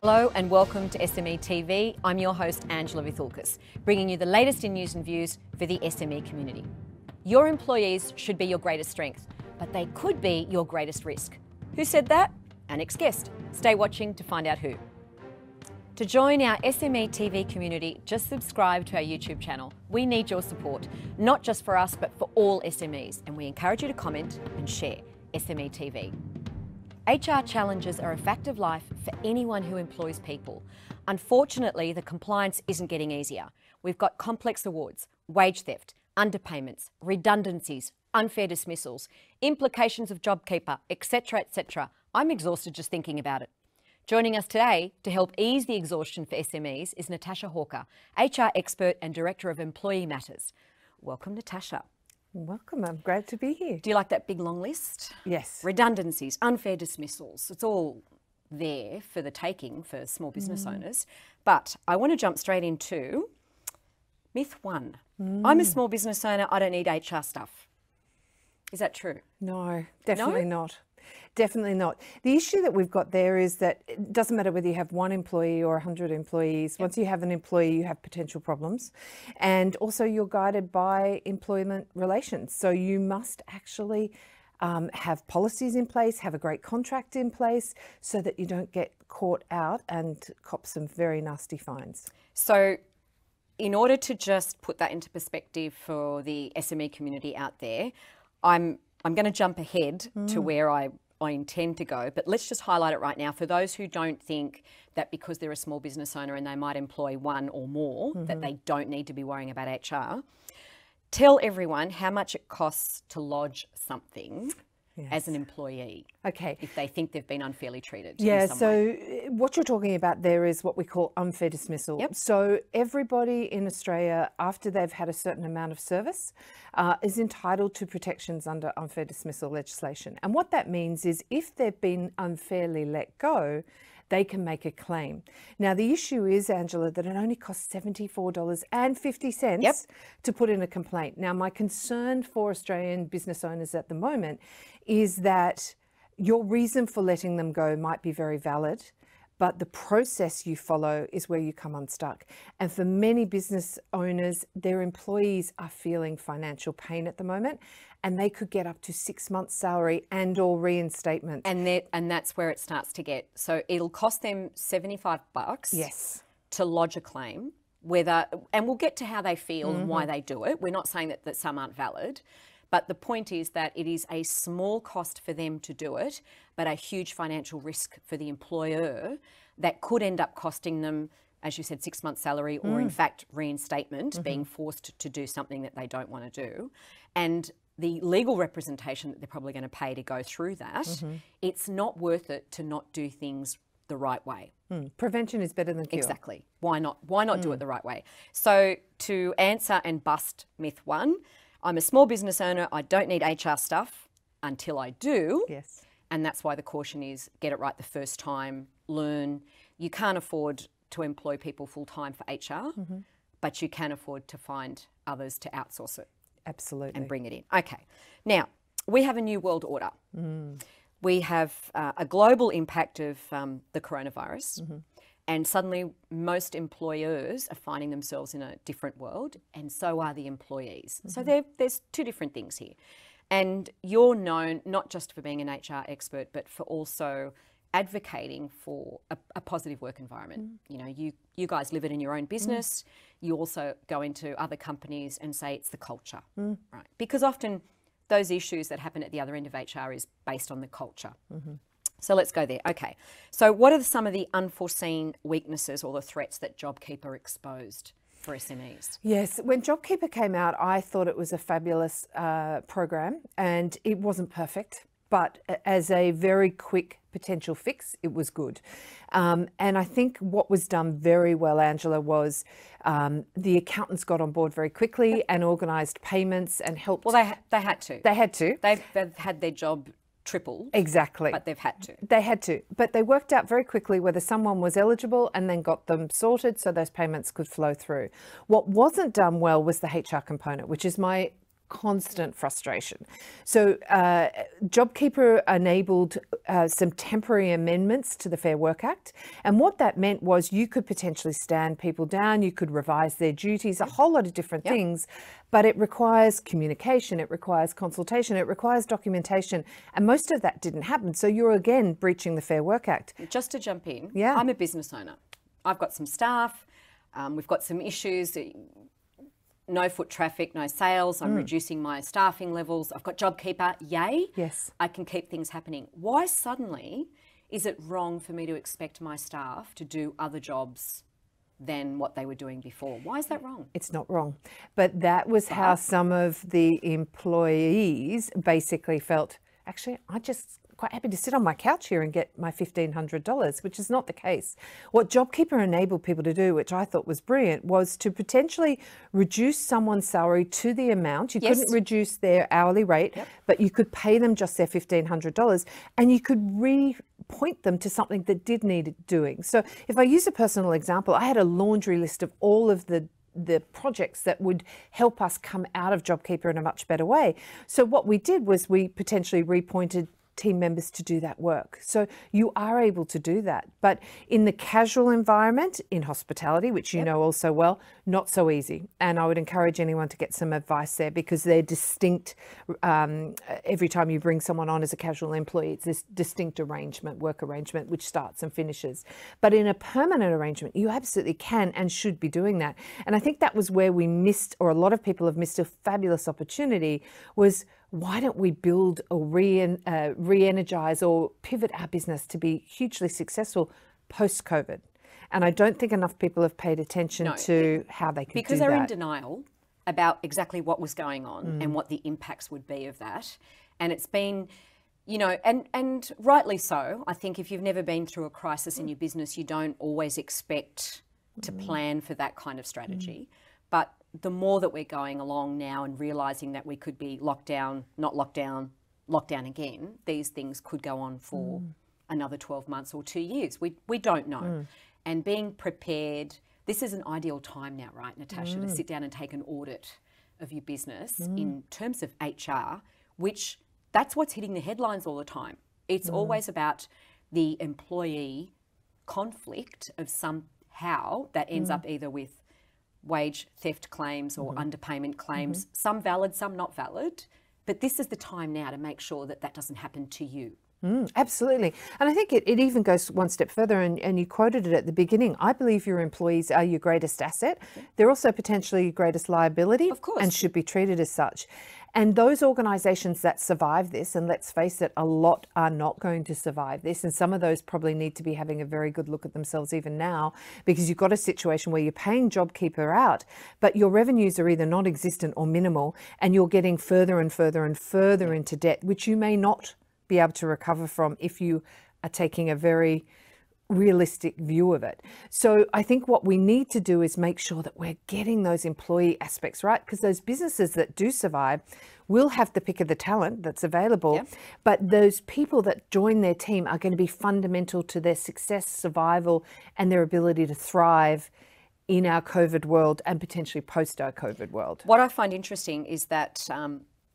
Hello and welcome to SME TV. I'm your host, Angela Vithulkas, bringing you the latest in news and views for the SME community. Your employees should be your greatest strength, but they could be your greatest risk. Who said that? Our next guest. Stay watching to find out who. To join our SME TV community, just subscribe to our YouTube channel. We need your support, not just for us, but for all SMEs, and we encourage you to comment and share SME TV. HR challenges are a fact of life for anyone who employs people. Unfortunately, the compliance isn't getting easier. We've got complex awards, wage theft, underpayments, redundancies, unfair dismissals, implications of JobKeeper, etc., etc. I'm exhausted just thinking about it. Joining us today to help ease the exhaustion for SMEs is Natasha Hawker, HR expert and Director of Employee Matters. Welcome, Natasha. Welcome, I'm glad to be here. Do you like that big long list? Yes. Redundancies, unfair dismissals, it's all there for the taking for small business owners. But I want to jump straight into myth one. I'm a small business owner, I don't need HR stuff. Is that true? No, definitely not. Definitely not. The issue that we've got there is that it doesn't matter whether you have one employee or 100 employees. Once you have an employee, you have potential problems. And also you're guided by employment relations. So you must actually have policies in place, have a great contract in place so that you don't get caught out and cop some very nasty fines. So in order to just put that into perspective for the SME community out there, I'm going to jump ahead to where I intend to go, but let's just highlight it right now. For those who don't think that because they're a small business owner and they might employ one or more, that they don't need to be worrying about HR, tell everyone how much it costs to lodge something as an employee. Okay. If they think they've been unfairly treated. Yeah, so what you're talking about there is what we call unfair dismissal. Yep. So everybody in Australia, after they've had a certain amount of service, is entitled to protections under unfair dismissal legislation. And what that means is if they've been unfairly let go, they can make a claim. Now, the issue is, Angela, that it only costs $74.50 to put in a complaint. Now, my concern for Australian business owners at the moment is that your reason for letting them go might be very valid, but the process you follow is where you come unstuck. And for many business owners, their employees are feeling financial pain at the moment, and they could get up to 6 months' salary and or reinstatement. And that's where it starts to get. So it'll cost them $75 to lodge a claim, and we'll get to how they feel and why they do it. We're not saying that some aren't valid. But the point is that it is a small cost for them to do it, but a huge financial risk for the employer that could end up costing them, as you said, 6 months' salary or in fact reinstatement, being forced to do something that they don't want to do. And the legal representation that they're probably going to pay to go through that, it's not worth it to not do things the right way. Prevention is better than cure. Exactly. Why not? Why not do it the right way? So to answer and bust myth one, I'm a small business owner, I don't need HR stuff until I do. Yes. And that's why the caution is get it right the first time, learn. You can't afford to employ people full-time for HR, but you can afford to find others to outsource it. Absolutely. And bring it in. Okay. Now, we have a new world order. We have a global impact of the coronavirus. And suddenly most employers are finding themselves in a different world, and so are the employees. So there's two different things here. And you're known not just for being an HR expert, but for also advocating for a positive work environment. You know, you guys live it in your own business. You also go into other companies and say it's the culture, right? Because often those issues that happen at the other end of HR is based on the culture. So let's go there. Okay. So what are some of the unforeseen weaknesses or the threats that JobKeeper exposed for SMEs? Yes, when JobKeeper came out, I thought it was a fabulous program, and it wasn't perfect, but as a very quick potential fix, it was good. And I think what was done very well, Angela, was the accountants got on board very quickly and organised payments and helped. Well, they had to. They had to. They've had their job tripled. Exactly. But they've had to. They had to. But they worked out very quickly whether someone was eligible and then got them sorted so those payments could flow through. What wasn't done well was the HR component, which is my constant frustration. So JobKeeper enabled some temporary amendments to the Fair Work Act. And what that meant was you could potentially stand people down, you could revise their duties, a whole lot of different things, but it requires communication, it requires consultation, it requires documentation. And most of that didn't happen. So you're again breaching the Fair Work Act. Just to jump in, I'm a business owner. I've got some staff, we've got some issues. No foot traffic, no sales, I'm reducing my staffing levels, I've got JobKeeper, yay. Yes. I can keep things happening. Why suddenly is it wrong for me to expect my staff to do other jobs than what they were doing before? Why is that wrong? It's not wrong. But that was how some of the employees basically felt, actually, I just quite happy to sit on my couch here and get my $1,500, which is not the case. What JobKeeper enabled people to do, which I thought was brilliant, was to potentially reduce someone's salary to the amount. You couldn't reduce their hourly rate, but you could pay them just their $1,500 and you could point them to something that did need doing. So if I use a personal example, I had a laundry list of all of the projects that would help us come out of JobKeeper in a much better way. So what we did was we potentially repointed team members to do that work. So you are able to do that. But in the casual environment, in hospitality, which you know also well, not so easy. And I would encourage anyone to get some advice there because they're distinct. Every time you bring someone on as a casual employee, it's this distinct arrangement, work arrangement, which starts and finishes. But in a permanent arrangement, you absolutely can and should be doing that. And I think that was where we missed, or a lot of people have missed a fabulous opportunity, was why don't we build or re-energize or pivot our business to be hugely successful post-COVID? And I don't think enough people have paid attention to how they could do that. Because they're in denial about exactly what was going on and what the impacts would be of that. And it's been, you know, and rightly so. I think if you've never been through a crisis in your business, you don't always expect to plan for that kind of strategy. But the more that we're going along now and realising that we could be locked down, not locked down, locked down again, these things could go on for another 12 months or 2 years. We don't know. And being prepared, this is an ideal time now, right, Natasha, to sit down and take an audit of your business in terms of HR, which that's what's hitting the headlines all the time. It's always about the employee conflict of somehow that ends up either with wage theft claims or underpayment claims, some valid, some not valid. But this is the time now to make sure that that doesn't happen to you. Absolutely. And I think it even goes one step further, and you quoted it at the beginning. I believe your employees are your greatest asset. They're also potentially your greatest liability, of course, and should be treated as such. And those organisations that survive this, and let's face it, a lot are not going to survive this, and some of those probably need to be having a very good look at themselves even now, because you've got a situation where you're paying JobKeeper out, but your revenues are either non-existent or minimal, and you're getting further and further and further into debt, which you may not be able to recover from if you are taking a very realistic view of it. So I think what we need to do is make sure that we're getting those employee aspects right, because those businesses that do survive will have the pick of the talent that's available, but those people that join their team are going to be fundamental to their success, survival, and their ability to thrive in our COVID world and potentially post our COVID world. What I find interesting is that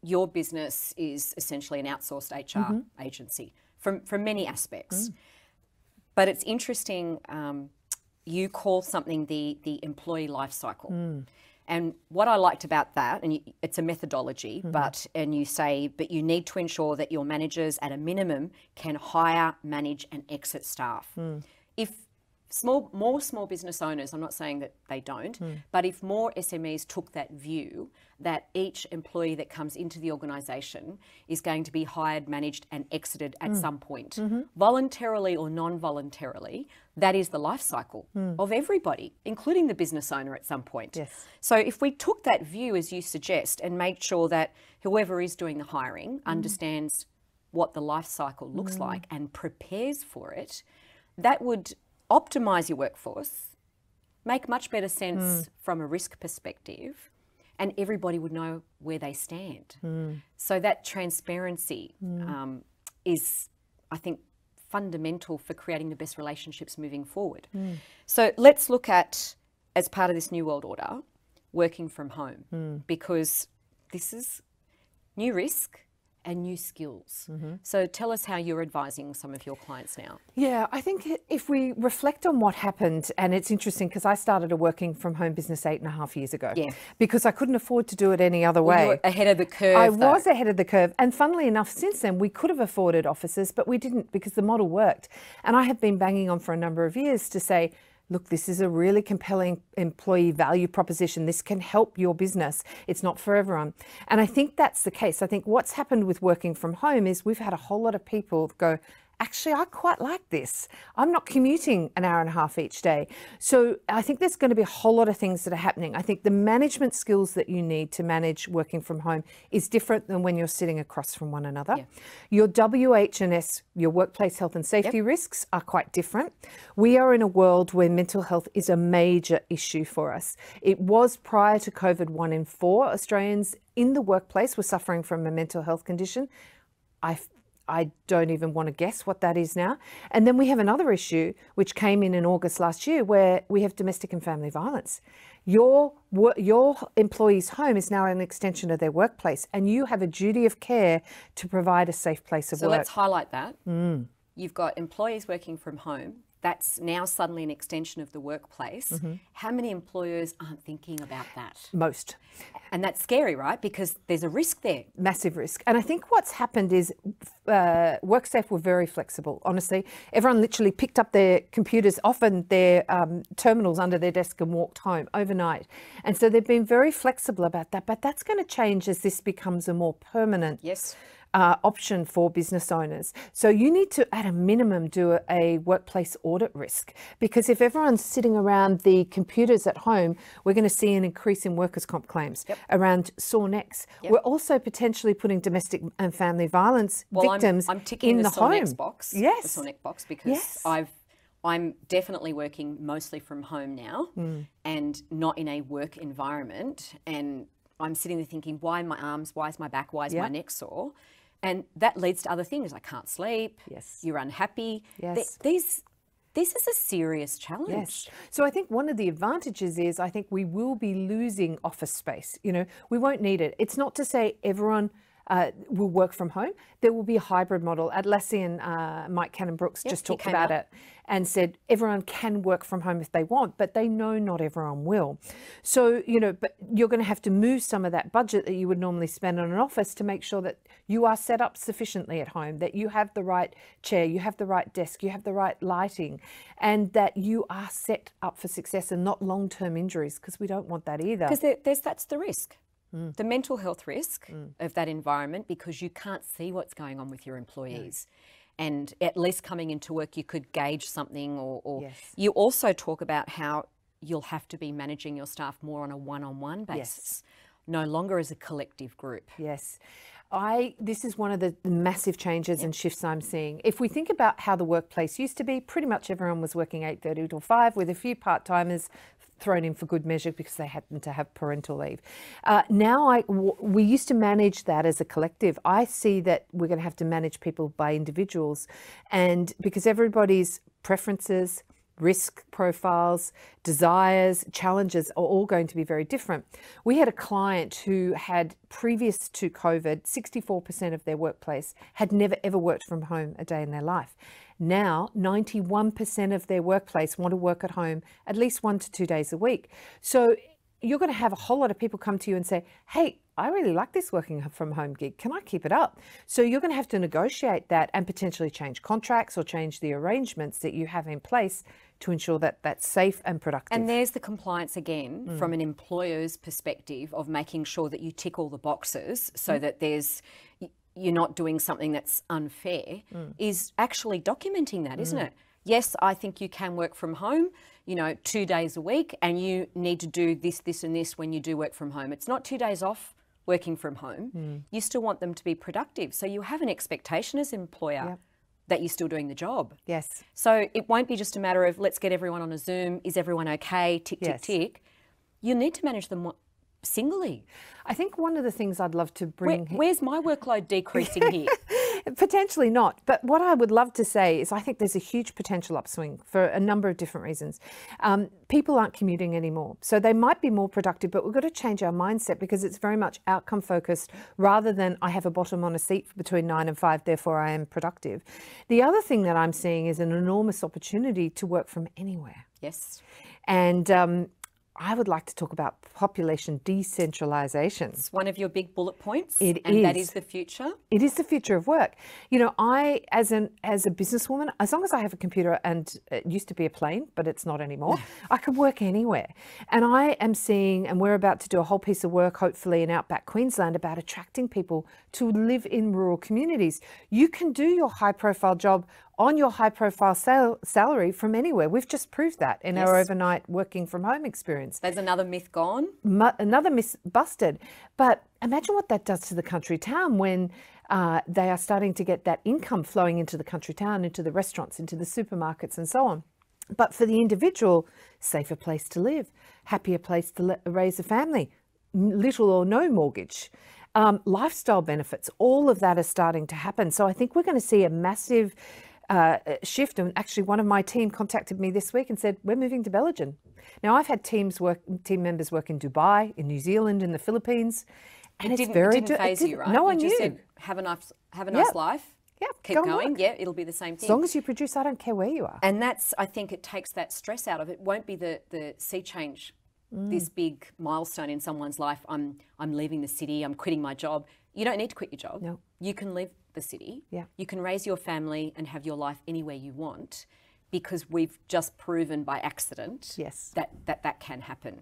your business is essentially an outsourced HR agency from many aspects. But it's interesting, you call something the employee life cycle. And what I liked about that, and it's a methodology, and you say, but you need to ensure that your managers at a minimum can hire, manage and exit staff. If more small business owners, I'm not saying that they don't, but if more SMEs took that view that each employee that comes into the organisation is going to be hired, managed and exited at some point, voluntarily or non-voluntarily, that is the life cycle of everybody, including the business owner at some point. So if we took that view, as you suggest, and made sure that whoever is doing the hiring understands what the life cycle looks like and prepares for it, that would optimise your workforce, make much better sense from a risk perspective, and everybody would know where they stand. So that transparency is, I think, fundamental for creating the best relationships moving forward. So let's look at, as part of this new world order, working from home, because this is new risk and new skills. So tell us how you're advising some of your clients now. Yeah, I think if we reflect on what happened, and it's interesting because I started a working from home business 8.5 years ago. Yeah. Because I couldn't afford to do it any other way. You were ahead of the curve. I was ahead of the curve. And funnily enough, since then, we could have afforded offices, but we didn't because the model worked. And I have been banging on for a number of years to say, look, this is a really compelling employee value proposition. This can help your business. It's not for everyone. And I think that's the case. I think what's happened with working from home is we've had a whole lot of people go, actually, I quite like this. I'm not commuting an hour and a half each day. So I think there's going to be a whole lot of things that are happening. I think the management skills that you need to manage working from home is different than when you're sitting across from one another. Yeah. Your WH&S, your workplace health and safety risks are quite different. We are in a world where mental health is a major issue for us. It was prior to COVID, 1 in 4 Australians in the workplace were suffering from a mental health condition. I don't even want to guess what that is now. And then we have another issue which came in August last year where we have domestic and family violence. Your employee's home is now an extension of their workplace and you have a duty of care to provide a safe place of work. So let's highlight that. You've got employees working from home. That's now suddenly an extension of the workplace. How many employers aren't thinking about that? Most. And that's scary, right? Because there's a risk there. Massive risk. And I think what's happened is WorkSafe were very flexible, honestly. Everyone literally picked up their computers, often their terminals under their desk and walked home overnight. And so they've been very flexible about that. But that's going to change as this becomes a more permanent option for business owners. So you need to, at a minimum, do a workplace audit risk, because if everyone's sitting around the computers at home, we're going to see an increase in workers' comp claims around sore necks. We're also potentially putting domestic and family violence victims I'm ticking in the sore home. necks box. Yes. The sore neck box, because I'm definitely working mostly from home now and not in a work environment. And I'm sitting there thinking, why my arms, why is my back, why is my neck sore? And that leads to other things. I can't sleep. Yes. You're unhappy. Yes. This is a serious challenge. Yes. So I think one of the advantages is I think we will be losing office space. You know, we won't need it. It's not to say everyone will work from home. There will be a hybrid model. Atlassian, Mike Cannon-Brooks just talked about it and said everyone can work from home if they want, but they know not everyone will. So, you know, but you're going to have to move some of that budget that you would normally spend on an office to make sure that you are set up sufficiently at home, that you have the right chair, you have the right desk, you have the right lighting, and that you are set up for success and not long-term injuries, because we don't want that either. Because that's the risk. The mental health risk of that environment, because you can't see what's going on with your employees. And at least coming into work, you could gauge something or you also talk about how you'll have to be managing your staff more on a one-on-one basis, no longer as a collective group. Yes. This is one of the massive changes and shifts I'm seeing. If we think about how the workplace used to be, pretty much everyone was working 8:30 till 5 with a few part-timers thrown in for good measure because they happen to have parental leave. We used to manage that as a collective. I see that we're going to have to manage people by individuals, and because everybody's preferences, risk profiles, desires, challenges are all going to be very different. We had a client who had, previous to COVID, 64% of their workplace had never ever worked from home a day in their life. Now, 91% of their workplace want to work at home at least 1 to 2 days a week. So you're going to have a whole lot of people come to you and say, hey, I really like this working from home gig. Can I keep it up? So you're going to have to negotiate that and potentially change contracts or change the arrangements that you have in place to ensure that that's safe and productive. And there's the compliance again from an employer's perspective of making sure that you tick all the boxes so that you're not doing something that's unfair, is actually documenting that, isn't it? Yes, I think you can work from home, 2 days a week, and you need to do this, this, and this when you do work from home. It's not 2 days off working from home. You still want them to be productive. So you have an expectation as an employer that you're still doing the job. Yes. So it won't be just a matter of let's get everyone on a Zoom. Is everyone okay? Tick, tick, tick. You need to manage them singly. I think one of the things I'd love to bring... Where's my workload decreasing here? Potentially not. But what I would love to say is I think there's a huge potential upswing for a number of different reasons. People aren't commuting anymore. So they might be more productive, but we've got to change our mindset because it's very much outcome focused rather than I have a bottom on a seat between 9 and 5, therefore I am productive. The other thing that I'm seeing is an enormous opportunity to work from anywhere. Yes. And I would like to talk about population decentralisation. It's one of your big bullet points. It and is. That is the future. It is the future of work. You know, I, as a businesswoman, as long as I have a computer, and it used to be a plane, but it's not anymore, I can work anywhere. And I am seeing, and we're about to do a whole piece of work, hopefully in outback Queensland, about attracting people to live in rural communities. You can do your high profile job on your high profile salary from anywhere. We've just proved that in our overnight working from home experience. There's another myth gone. Another myth busted. But imagine what that does to the country town when they are starting to get that income flowing into the country town, into the restaurants, into the supermarkets and so on. But for the individual, safer place to live, happier place to raise a family, little or no mortgage. Lifestyle benefits, all of that is starting to happen. So I think we're going to see a massive shift. And actually one of my team contacted me this week and said, we're moving to Belgium. Now I've had team members work in Dubai, in New Zealand, in the Philippines. And it didn't phase you, right? No one just knew. Said, have a nice life. Yeah, keep going. Yeah, it'll be the same thing. As long as you produce, I don't care where you are. And that's, I think it takes that stress out of it. It won't be the sea change, this big milestone in someone's life. I'm leaving the city, I'm quitting my job. You don't need to quit your job. No. You can leave the city. Yeah. You can raise your family and have your life anywhere you want because we've just proven by accident that can happen.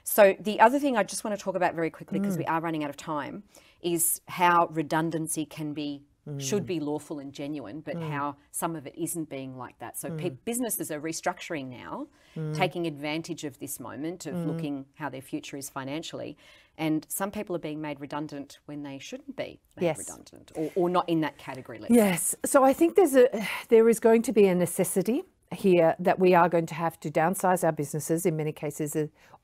So the other thing I just want to talk about very quickly, because we are running out of time, is how redundancy can be, should be lawful and genuine, but how some of it isn't being like that. So businesses are restructuring now, taking advantage of this moment of looking how their future is financially. And some people are being made redundant when they shouldn't be made redundant or not in that category. Yes. So I think there is going to be a necessity here that we are going to have to downsize our businesses in many cases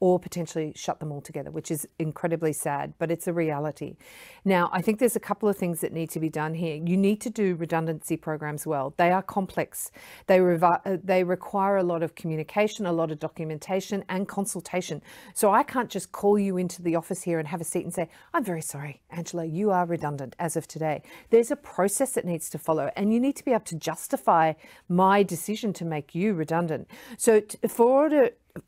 or potentially shut them all together, which is incredibly sad, but it's a reality. Now, I think there's a couple of things that need to be done here. You need to do redundancy programs well. They are complex. They require a lot of communication, a lot of documentation and consultation. So I can't just call you into the office here and have a seat and say, I'm very sorry, Angela, you are redundant as of today. There's a process that needs to follow, and you need to be able to justify my decision to make you redundant. So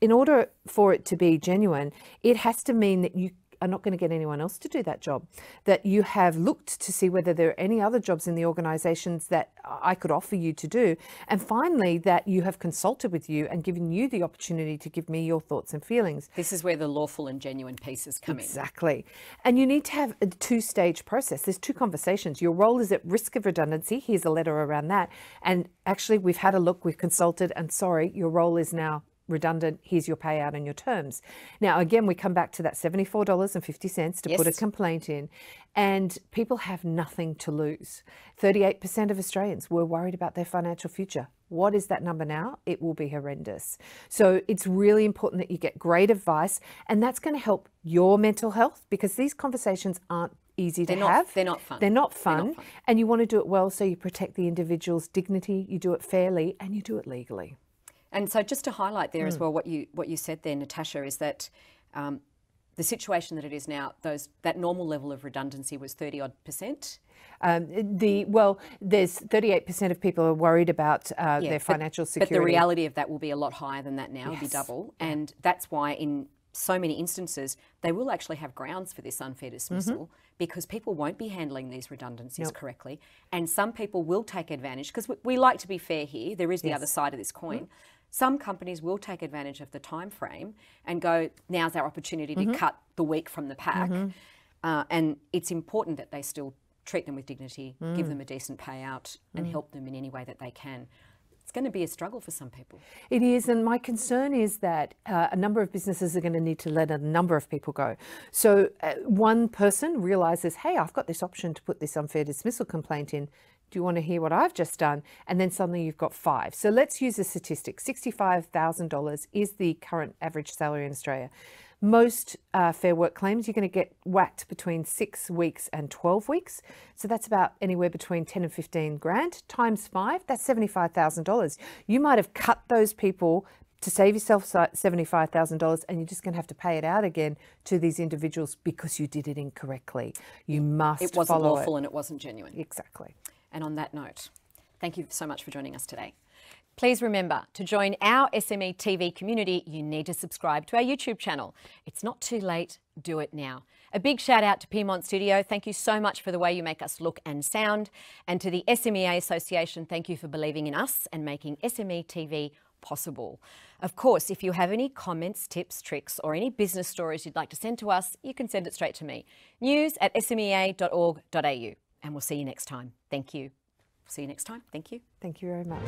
in order for it to be genuine, it has to mean that you are not going to get anyone else to do that job, that you have looked to see whether there are any other jobs in the organisations that I could offer you to do, and finally that you have consulted with you and given you the opportunity to give me your thoughts and feelings. This is where the lawful and genuine pieces come in. Exactly. And you need to have a two-stage process. There's two conversations. Your role is at risk of redundancy. Here's a letter around that. And actually we've had a look, we've consulted, and sorry, your role is now redundant, here's your payout and your terms. Now, again, we come back to that $74.50 to put a complaint in, and people have nothing to lose. 38% of Australians were worried about their financial future. What is that number now? It will be horrendous. So it's really important that you get great advice, and that's going to help your mental health, because these conversations aren't easy to have. They're not fun. They're not fun. And you want to do it well so you protect the individual's dignity, you do it fairly, and you do it legally. And so just to highlight there as well, what you said there, Natasha, is that the situation that it is now, that normal level of redundancy was 30-odd%. There's 38% of people are worried about their financial security. But the reality of that will be a lot higher than that now, it'll be double. And that's why in so many instances, they will actually have grounds for this unfair dismissal because people won't be handling these redundancies correctly. And some people will take advantage, because we like to be fair here. There is the other side of this coin. Some companies will take advantage of the time frame and go, now's our opportunity to cut the weak from the pack. And it's important that they still treat them with dignity, give them a decent payout and help them in any way that they can. It's going to be a struggle for some people. It is, and my concern is that a number of businesses are going to need to let a number of people go. So one person realises, hey, I've got this option to put this unfair dismissal complaint in. Do you want to hear what I've just done? And then suddenly you've got 5. So let's use a statistic. $65,000 is the current average salary in Australia. Most Fair Work claims, you're going to get whacked between 6 weeks and 12 weeks. So that's about anywhere between 10 and 15 grand. Times 5, that's $75,000. You might have cut those people to save yourself $75,000, and you're just going to have to pay it out again to these individuals because you did it incorrectly. You must follow it. It wasn't lawful and it wasn't genuine. Exactly. And on that note, thank you so much for joining us today. Please remember, to join our SME TV community, you need to subscribe to our YouTube channel. It's not too late, do it now. A big shout out to Piedmont Studio. Thank you so much for the way you make us look and sound. And to the SMEA Association, thank you for believing in us and making SME TV possible. Of course, if you have any comments, tips, tricks, or any business stories you'd like to send to us, you can send it straight to me. news@smea.org.au. And we'll see you next time. Thank you. See you next time. Thank you. Thank you very much.